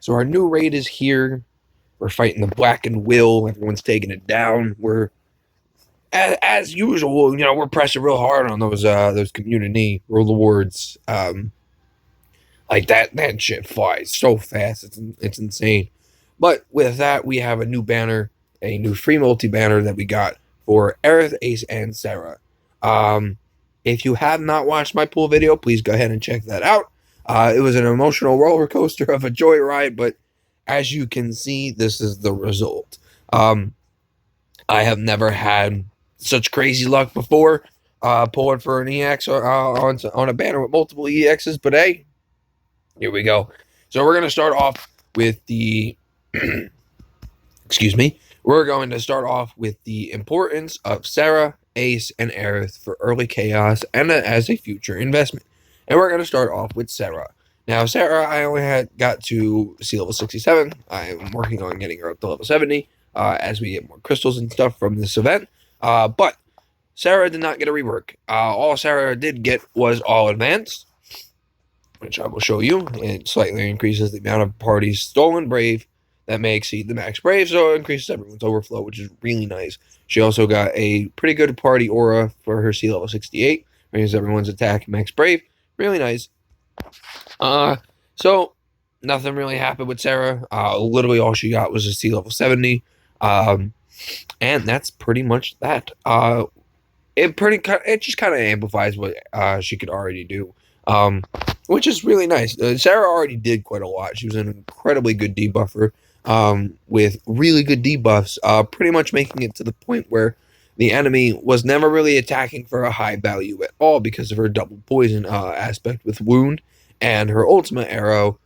So our new raid is here. We're fighting the Blackened Will. Everyone's taking it down. We're as usual, we're pressing real hard on those community rewards. Like that shit flies so fast. It's insane. But with that, we have a new banner, a new free multi banner that we got for Aerith, Ace, and Serah. If you have not watched my pool video, please go ahead and check that out. It was an emotional roller coaster of a joyride, but as you can see, this is the result. I have never had such crazy luck before pulling for an EX on a banner with multiple EXs, but hey, here we go. So we're going to start off with the excuse me. We're going to start off with the importance of Serah, Ace, and Aerith for early chaos and as a future investment. And we're going to start off with Serah. Now, Serah, I only got to sea level 67. I'm working on getting her up to level 70 as we get more crystals and stuff from this event. But Serah did not get a rework. All Serah did get was all advanced, which I will show you. It slightly increases the amount of parties stolen brave that may exceed the max brave, so it increases everyone's overflow, which is really nice. She also got a pretty good party aura for her sea level 68, raises everyone's attack max brave. Really nice. So nothing really happened with Serah. Literally all she got was a sea level 70. And that's pretty much that. It just kind of amplifies what she could already do. Which is really nice. Serah already did quite a lot. She was an incredibly good debuffer with really good debuffs, pretty much making it to the point where the enemy was never really attacking for a high value at all because of her double poison aspect with wound and her ultimate arrow,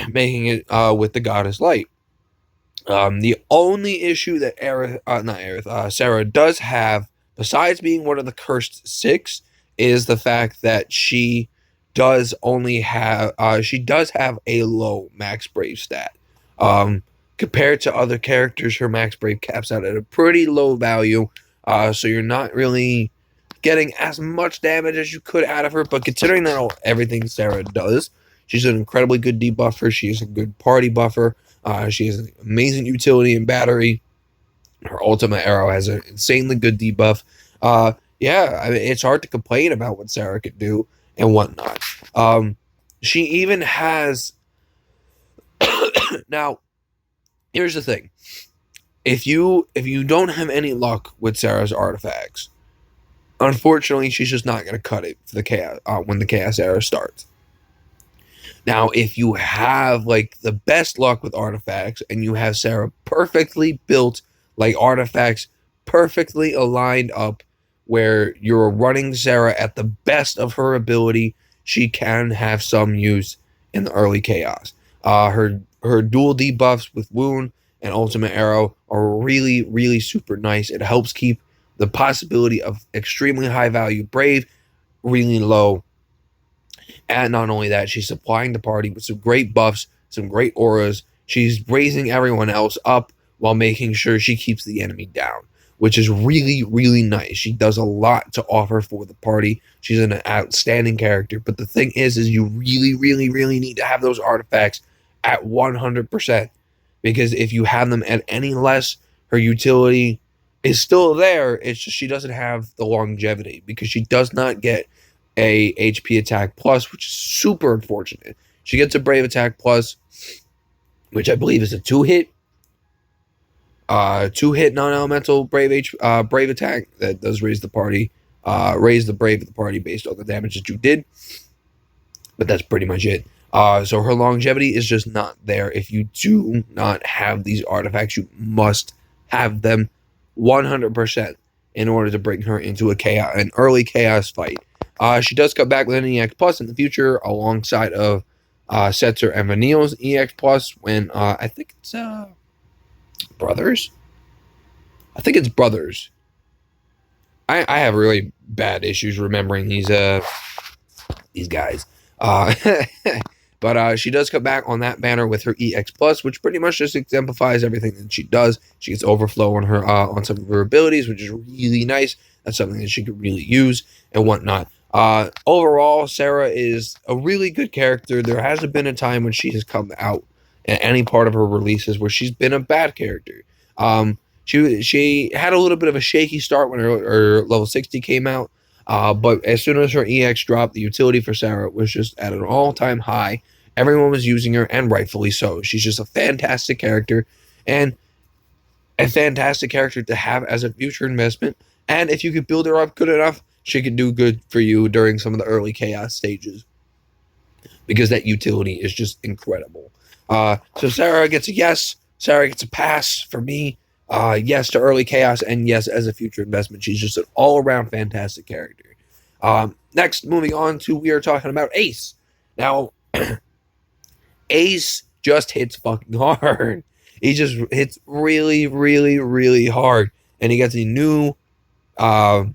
making it with the Goddess Light. The only issue that Serah does have, besides being one of the cursed 6, is the fact that she does have a low max brave stat. Compared to other characters, her max brave caps out at a pretty low value, so you're not really getting as much damage as you could out of her. But considering that everything Serah does, she's an incredibly good debuffer. She's a good party buffer. She has an amazing utility and battery. Her ultimate arrow has an insanely good debuff. Yeah, I mean, it's hard to complain about what Serah could do and whatnot. She even has... Now, here's the thing. If you don't have any luck with Serah's artifacts, unfortunately, she's just not going to cut it for the chaos when the Chaos Era starts. Now, if you have like the best luck with artifacts and you have Serah perfectly built, like artifacts perfectly aligned up, where you're running Serah at the best of her ability, she can have some use in the early chaos. Her dual debuffs with wound and ultimate arrow are really, really super nice. It helps keep the possibility of extremely high value brave really low. And not only that, she's supplying the party with some great buffs, some great auras. She's raising everyone else up while making sure she keeps the enemy down, which is really, really nice. She does a lot to offer for the party. She's an outstanding character. But the thing is you really, really, really need to have those artifacts at 100%. Because if you have them at any less, her utility is still there. It's just she doesn't have the longevity because she does not get a HP attack plus, which is super unfortunate. She gets a brave attack plus, which I believe is a 2-hit. 2-hit non-elemental brave attack that does raise the party, raise the brave of the party based on the damage that you did. But that's pretty much it. So her longevity is just not there. If you do not have these artifacts, you must have them 100% in order to bring her into an early chaos fight. She does come back with an EX plus in the future alongside of Setzer and Vanille's EX plus when I think it's Brothers. I think it's Brothers. I have really bad issues remembering these guys. But she does come back on that banner with her EX plus, which pretty much just exemplifies everything that she does. She gets overflow on her on some of her abilities, which is really nice. That's something that she could really use and whatnot. Overall, Serah is a really good character. There hasn't been a time when she has come out in any part of her releases where she's been a bad character. She had a little bit of a shaky start when her level 60 came out, but as soon as her EX dropped, the utility for Serah was just at an all-time high. Everyone was using her, and rightfully so. She's just a fantastic character, and a fantastic character to have as a future investment. And if you could build her up good enough, she could do good for you during some of the early chaos stages, because that utility is just incredible. So Serah gets a yes. Serah gets a pass for me. Yes to early chaos, and yes as a future investment. She's just an all-around fantastic character. Next, moving on to, we are talking about Ace. Now, Ace just hits fucking hard. He just hits really, really, really hard, and he gets a new buff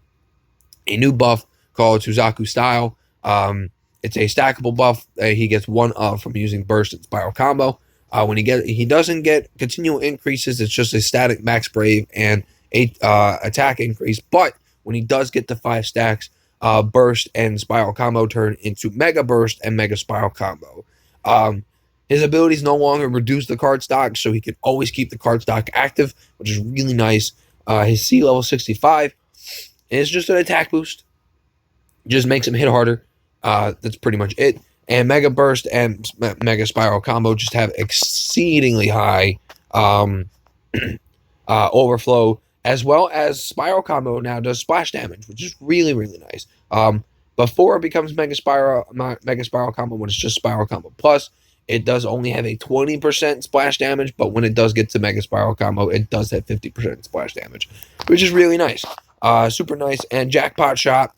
called Suzaku Style. It's a stackable buff. He gets one of from using Burst and Spiral Combo. When he doesn't get continual increases, it's just a static Max Brave and a attack increase. But when he does get to 5 stacks, Burst and Spiral Combo turn into Mega Burst and Mega Spiral Combo. His abilities no longer reduce the card stock, so he can always keep the card stock active, which is really nice. His C level 65 is just an attack boost. Just makes him hit harder. That's pretty much it. And Mega Burst and Mega Spiral Combo just have exceedingly high overflow, as well as Spiral Combo now does splash damage, which is really, really nice. Before it becomes Mega Spiral Combo, when it's just Spiral Combo Plus, it does only have a 20% splash damage, but when it does get to Mega Spiral Combo, it does have 50% splash damage, which is really nice. Super nice. And Jackpot Shot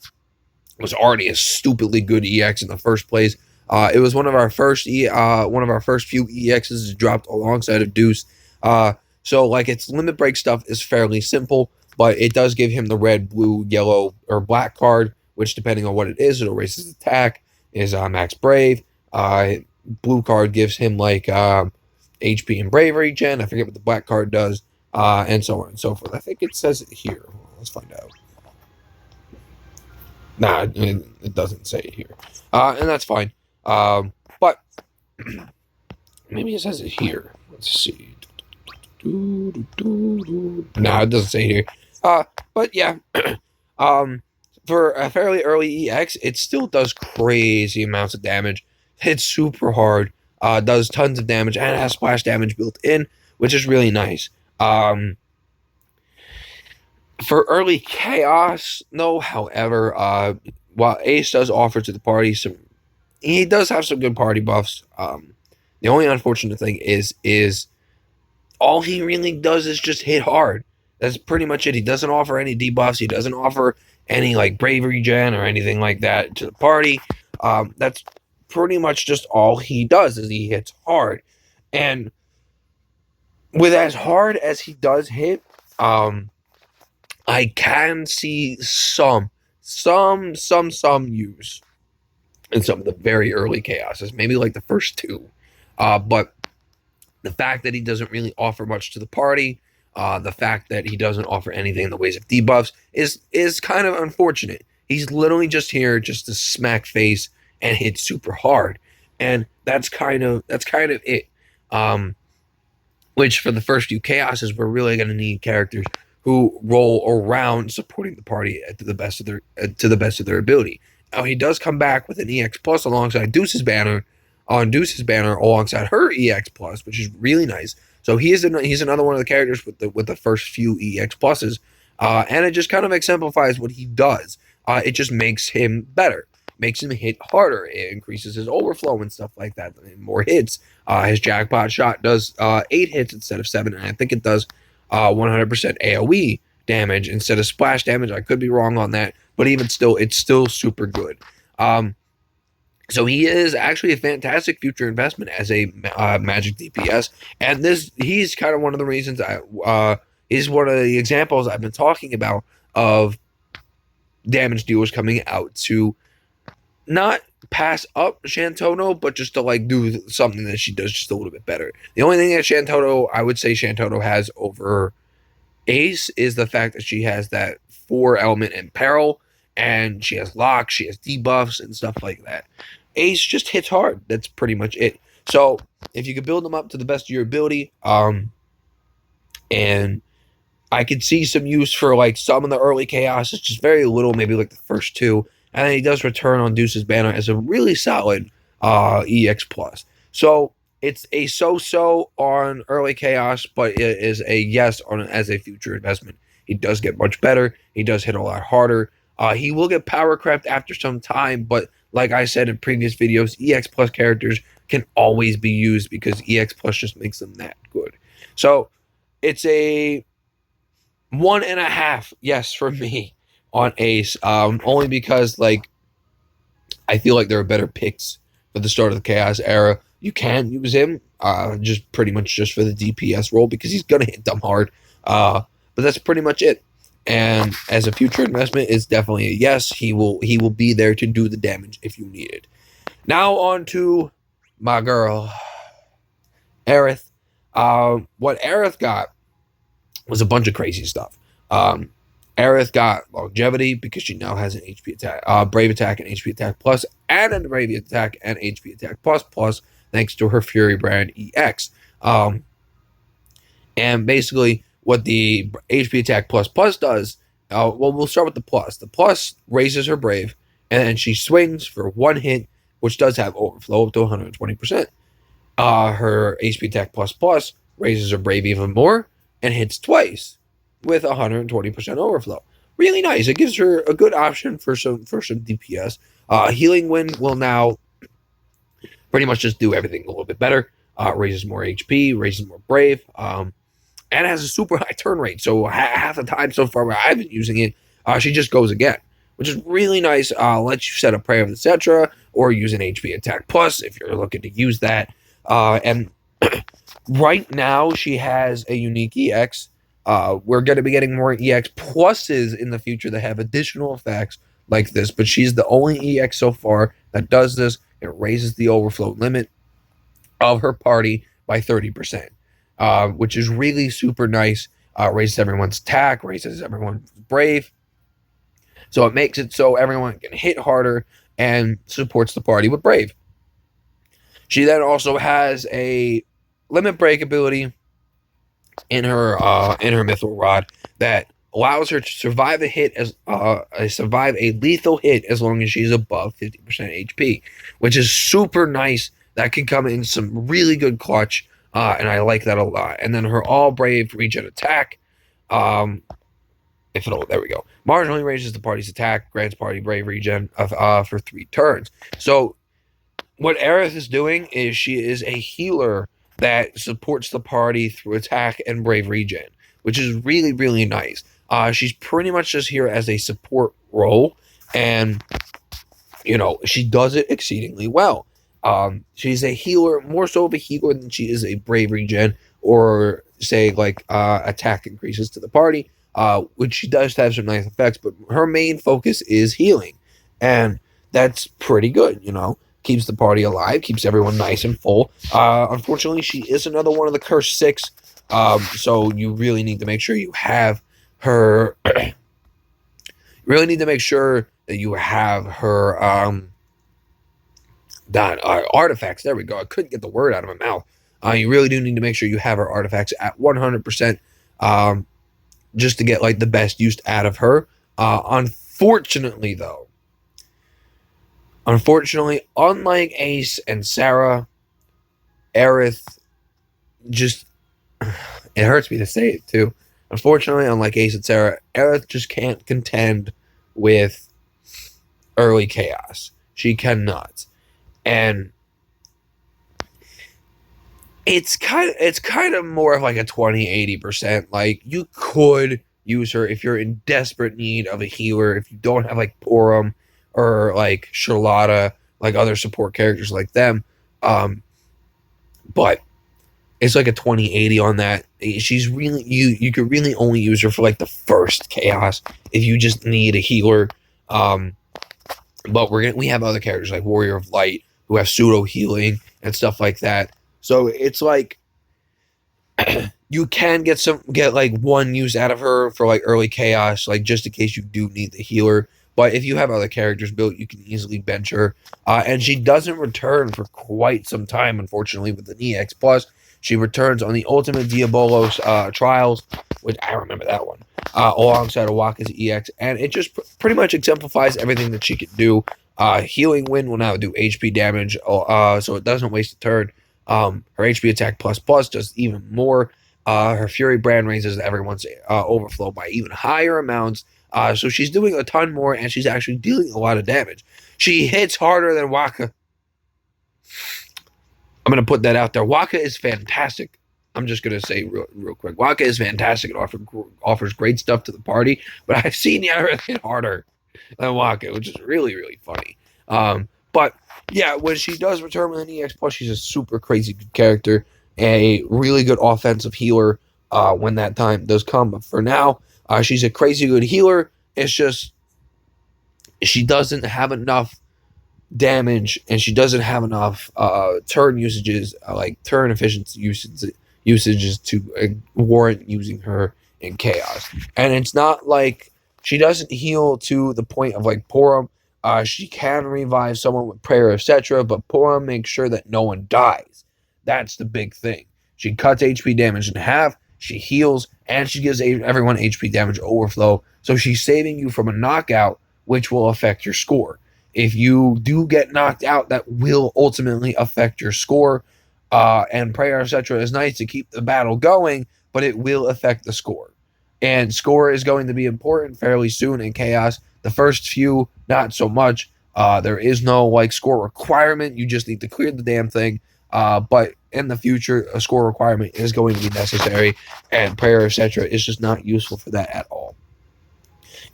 was already a stupidly good EX in the first place. It was one of our first few EXs dropped alongside of Deuce. So like, its limit break stuff is fairly simple, but it does give him the red, blue, yellow, or black card, which depending on what it is, it erases attack, is Max Brave. Blue card gives him like HP and Bravery gen. I forget what the black card does, and so on and so forth. I think it says it here. Let's find out. Nah, it doesn't say it here, and that's fine. But maybe it says it here. Let's see. Nah, it doesn't say here. But yeah, for a fairly early EX, it still does crazy amounts of damage. Hits super hard. Does tons of damage and has splash damage built in, which is really nice. For early chaos, no, however, while Ace does offer to the party he does have some good party buffs. The only unfortunate thing is all he really does is just hit hard. That's pretty much it. He doesn't offer any debuffs. He doesn't offer any like bravery gen or anything like that to the party. That's pretty much just all he does, is he hits hard. And with as hard as he does hit, I can see some use in some of the very early chaoses, maybe like the first 2. But the fact that he doesn't really offer much to the party, the fact that he doesn't offer anything in the ways of debuffs is kind of unfortunate. He's literally just here just to smack face and hit super hard, and that's kind of it. Which for the first few chaoses, we're really going to need characters who roll around supporting the party to the best of their ability. Now, he does come back with an EX plus alongside Deuce's banner, alongside her EX plus, which is really nice. So he's another one of the characters with the first few EX pluses, and it just kind of exemplifies what he does. It just makes him better, makes him hit harder. It increases his overflow and stuff like that. More hits. His Jackpot Shot does 8 hits instead of 7, and I think it does 100% AoE damage instead of splash damage. I could be wrong on that, but even still, it's still super good. So he is actually a fantastic future investment as a magic DPS, and he's kind of one of the reasons he's one of the examples I've been talking about of damage dealers coming out to not pass up Shantono, but just to like do something that she does just a little bit better. The only thing that I would say Shantono has over Ace is the fact that she has that 4 element in peril, and she has locks, she has debuffs and stuff like that. Ace just hits hard. That's pretty much it. So if you could build them up to the best of your ability, and I could see some use for like some of the early chaos. It's just very little, maybe like the first two. And then he does return on Deuce's banner as a really solid EX plus. So it's a so-so on early chaos, but it is a yes on as a future investment. He does get much better. He does hit a lot harder. He will get power crept after some time, but like I said in previous videos, EX plus characters can always be used because EX plus just makes them that good. So it's a 1.5 yes from me on Ace, only because like I feel like there are better picks for the start of the Chaos era. You can use him just pretty much just for the DPS role because he's gonna hit them hard, but that's pretty much it. And as a future investment, it's definitely a yes. He will be there to do the damage if you need it. Now on to my girl Aerith. What Aerith got was a bunch of crazy stuff. Aerith got longevity because she now has an HP attack, brave attack and HP attack plus, and a brave attack and HP attack plus, thanks to her Fury brand EX. And basically, what the HP attack plus does, well, we'll start with the plus. The plus raises her brave, and then she swings for one hit, which does have overflow up to 120%. Her HP attack plus raises her brave even more and hits twice with 120% overflow. Really nice. It gives her a good option for some DPS. Healing Wind will now pretty much just do everything a little bit better. Raises more HP, raises more brave, and has a super high turn rate. So half the time so far where I've been using it, she just goes again, which is really nice. Lets you set a prayer of etc. or use an HP attack plus if you're looking to use that. And right now she has a unique EX. We're going to be getting more EX pluses in the future that have additional effects like this, but she's the only EX so far that does this. It raises the overflow limit of her party by 30%, which is really super nice. Raises everyone's attack, raises everyone's brave. So it makes it so everyone can hit harder and supports the party with brave. She then also has a limit break ability in her mithril rod that allows her to survive a hit survive a lethal hit as long as she's above 50% HP, which is super nice. That can come in some really good clutch, and I like that a lot. And then her all brave regen attack, there we go, marginally raises the party's attack, grants party brave regen for 3 turns. So what Aerith is doing is she is a healer that supports the party through attack and brave regen, which is really, really nice. She's pretty much just here as a support role, and she does it exceedingly well. She's a healer, more so of a healer than she is a brave regen or say like attack increases to the party, which she does have some nice effects, but her main focus is healing, and that's pretty good. Keeps the party alive, keeps everyone nice and full. Unfortunately, she is another one of the Curse 6, so you really need to make sure you have her. Really need to make sure that you have her artifacts. There we go. I couldn't get the word out of my mouth. You really do need to make sure you have her artifacts at 100%, just to get like the best use out of her. Unfortunately, unlike Ace and Serah, Aerith just, it hurts me to say it too. Unfortunately, unlike Ace and Serah, Aerith just can't contend with early chaos. She cannot. And it's kind of more of like a 20-80%. Like, you could use her if you're in desperate need of a healer, if you don't have like Porum or like Charlotta, like other support characters like them. But it's like a 20-80 on that. She's really, you could really only use her for like the first chaos if you just need a healer. But we have other characters like Warrior of Light who have pseudo healing and stuff like that. So it's like you can get like one use out of her for like early chaos, like just in case you do need the healer. But if you have other characters built, you can easily bench her. And she doesn't return for quite some time, unfortunately, with an EX Plus. She returns on the Ultimate Diabolos Trials, which I remember that one, alongside of Waka's EX. And it just pretty much exemplifies everything that she can do. Healing Wind will now do HP damage, so it doesn't waste a turn. Her HP attack plus does even more. Her Fury Brand raises everyone's overflow by even higher amounts. So she's doing a ton more, and she's actually dealing a lot of damage. She hits harder than Waka. I'm going to put that out there. Waka is fantastic. I'm just going to say real quick. Waka is fantastic and offers great stuff to the party, but I've seen Aerith hit harder than Waka, which is really, really funny. But yeah, when she does return with an EX Plus, she's a super crazy good character, a really good offensive healer when that time does come. But for now, she's a crazy good healer. It's just she doesn't have enough damage, and she doesn't have enough turn usages, like turn efficiency usages to warrant using her in Chaos. And it's not like she doesn't heal to the point of like Porum. She can revive someone with prayer, etc., but Porum makes sure that no one dies. That's the big thing. She cuts HP damage in half, she heals, and she gives everyone HP damage overflow. So she's saving you from a knockout, which will affect your score. If you do get knocked out, that will ultimately affect your score. And prayer, etc., is nice to keep the battle going, but it will affect the score. And score is going to be important fairly soon in Chaos. The first few, not so much. There is no like score requirement. You just need to clear the damn thing. But in the future, a score requirement is going to be necessary, and prayer, etc., is just not useful for that at all.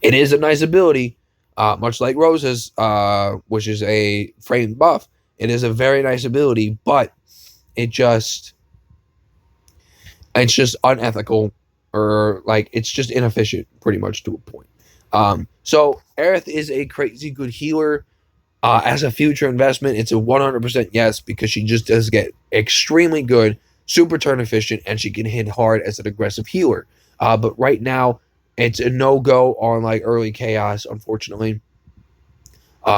It is a nice ability, much like Rosa's, which is a frame buff. It is a very nice ability, but it's just unethical, or like it's just inefficient, pretty much to a point. So Aerith is a crazy good healer. As a future investment, it's a 100% yes, because she just does get extremely good, super turn efficient, and she can hit hard as an aggressive healer. But right now, it's a no-go on like early Chaos, unfortunately.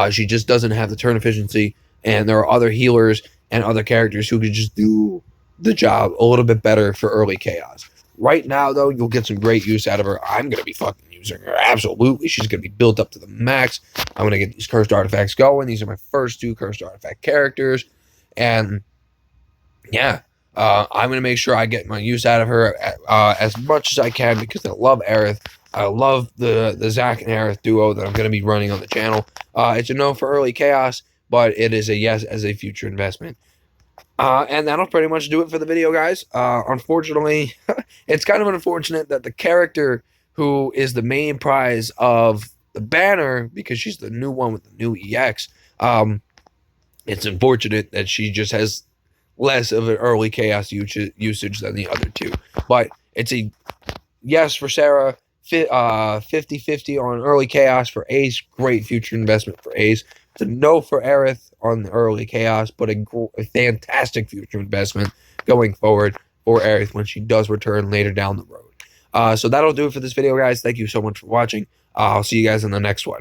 She just doesn't have the turn efficiency, and there are other healers and other characters who could just do the job a little bit better for early Chaos. Right now, though, you'll get some great use out of her. I'm going to be fucking using her. Absolutely. She's going to be built up to the max. I'm going to get these cursed artifacts going. These are my first 2 cursed artifact characters. And yeah, I'm going to make sure I get my use out of her as much as I can, because I love Aerith. I love the Zach and Aerith duo that I'm going to be running on the channel. It's a no for early Chaos, but it is a yes as a future investment. And that'll pretty much do it for the video, guys. Unfortunately, it's kind of unfortunate that the character who is the main prize of the banner, because she's the new one with the new EX, it's unfortunate that she just has less of an early Chaos usage than the other 2. But it's a yes for Serah, 50-50 on early Chaos for Ace. Great future investment for Ace. It's a no for Aerith on the early Chaos, but a fantastic future investment going forward for Aerith when she does return later down the road. So that'll do it for this video, guys. Thank you so much for watching. I'll see you guys in the next one.